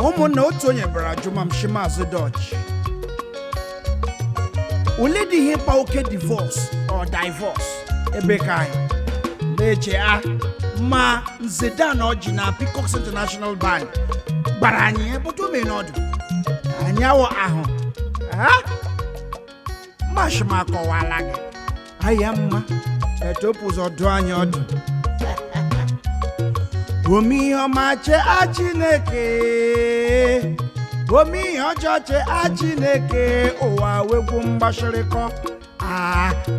Omo na otonye bara juma mshima azu Dutch. Uledi himpa oke divorce or divorce. Ebekai. Beche ma nzeda na ojina Peacocks International Band. Baranye butu me nodu. Anyawo aho. Mashima ko walage. Ayamma. Etopuzo do anyodu. Omi omache achineke. Omi ojoche achineke. Owa Égwu Mgbashirikọ.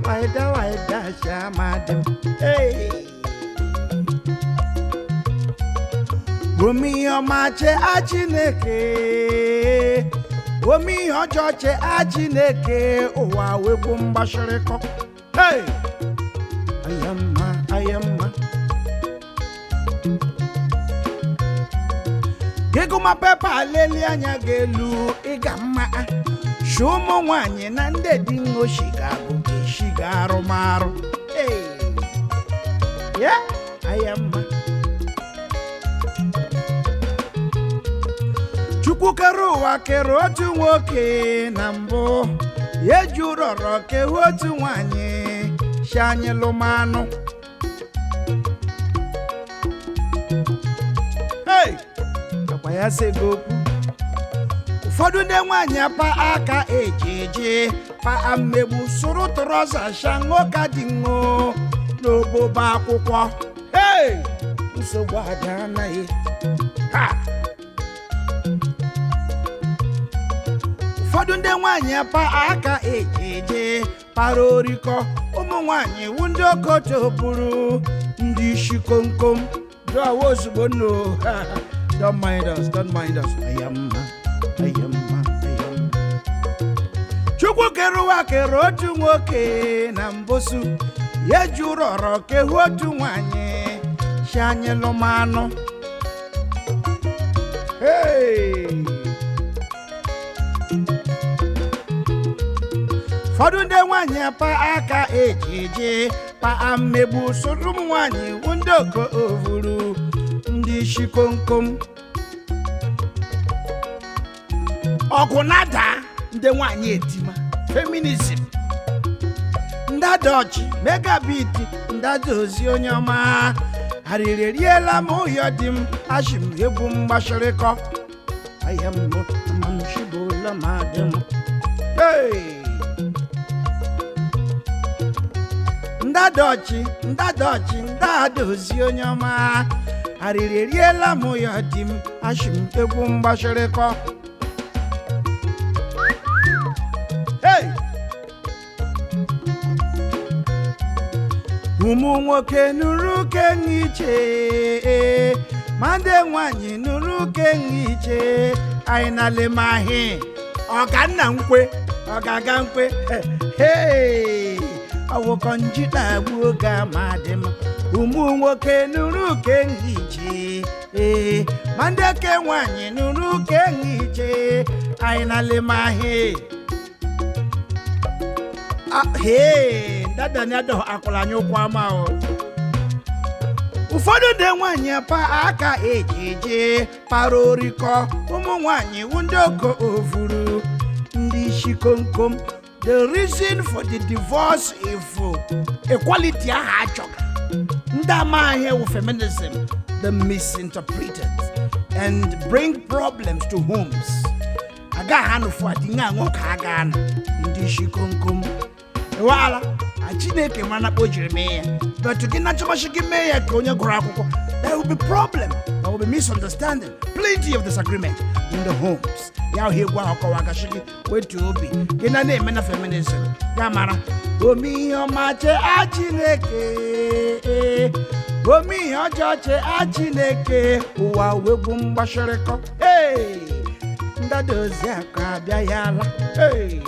Waida shamadem. Hey. Omi omache achineke. Omi ojoche achineke. Owa Égwu Mgbashirikọ. Hey. Ayamma. Égwu mapepa leli anya gelu igamma. Shomo nwanye na nde di ngo shiga arumaru. Hey. Yeah, ayamma. Chukwu keruwa kero otu nwoke na mbụ. Yejuroro ke otu nwanye. Shanye lumanu. Hey. Ya segoku ụfọdụ ndị nwanyị pa aka ejeje pa amegbu suru troza shango kadingo n'oboba akwụkwọ. Hey, nsogbu adana ye. Ha. Ụfọdụ ndị nwanyị pa aka ejeje para orikọ ụmụ nwanyị wu ndị okoto buru ndị isi komkom do ozugbo no. Don't mind us. Ayamma. Chukwu keruwa kero otu nwoke na mbosu. Yejuroro ke otu nwanyị. Shanye lumanu. Hey. Fọdụ ndị nwanyị pa aka ejeje pa amegbu soro nwanyị wundoko ovuru. Ndị shikomkom. Ogunada ndị nwanyị etima. Feminism. Ndada ọchị megabit ndada ozi onye ọma. Arịrịriela m ụyọ dị m ashim Égwu Mgbashirikọ. Ayammo amamshibola madem. Hey. Ndada ọchị ndada ozi onye ọma. Arịrịriela m ụyọ dị m ashim Égwu Mgbashirikọ. Hey! Ụmụ nwoke nụrụ kengiche. Mande nwanyị nụrụ kengiche. Anyị na-lemahi. Ọganna nkwe. Ọgaga nkwe. Hey! Awụkọ njita agbu oge amadịm. Ụmụ nwoke nụrụ kengiche. Mande ke nwanyị nụrụ kengiche. Anyị na-lemahi. Hey, dada nyado akwala nyokwa ma o. Ụfọdụ ndị nwanyị pa aka ejeje para orikọ ụmụ nwanyị ndị oko ovuru ndị shikomkom. The reason for the divorce is equality aha achọga. Ndị amaghị ewu feminism, they misinterpret it and bring problems to homes. Aga hanu for adinga nwoke aga na ndị shikomkom. Wala Chineke mana kpojiri mee ya. But to get natural mee ya ka onye gụrụ akwụkwọ. There will be problem. There will be misunderstanding. Plenty of disagreement in the homes. Ya here gwa akọwa gashigi wetu obi. Kena na-eme na feminism. Ya mara. Omi omache Chineke. Omi ojoche Chineke. Ụwa Égwu Mgbashirikọ. Hey! Ndadozi aka abịa ya ala. Hey!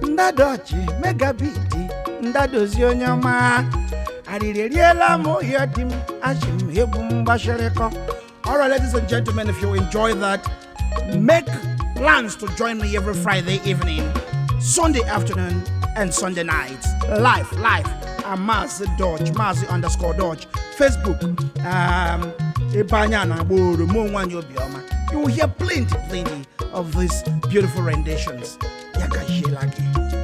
Ndadochi megabiti ndadozi onye ọma. Arịrịriela m ụyọ dị m ashim Égwu Mgbashirikọ. All right, ladies and gentlemen, if you enjoy that, make plans to join me every Friday evening, Sunday afternoon, and Sunday night. Live and Mazi Dodge, Mazi_Dodge. Facebook, Ebanya na Boro, Monwanyi Obioma. You will hear plenty of these beautiful renditions. Yaka Shelagi.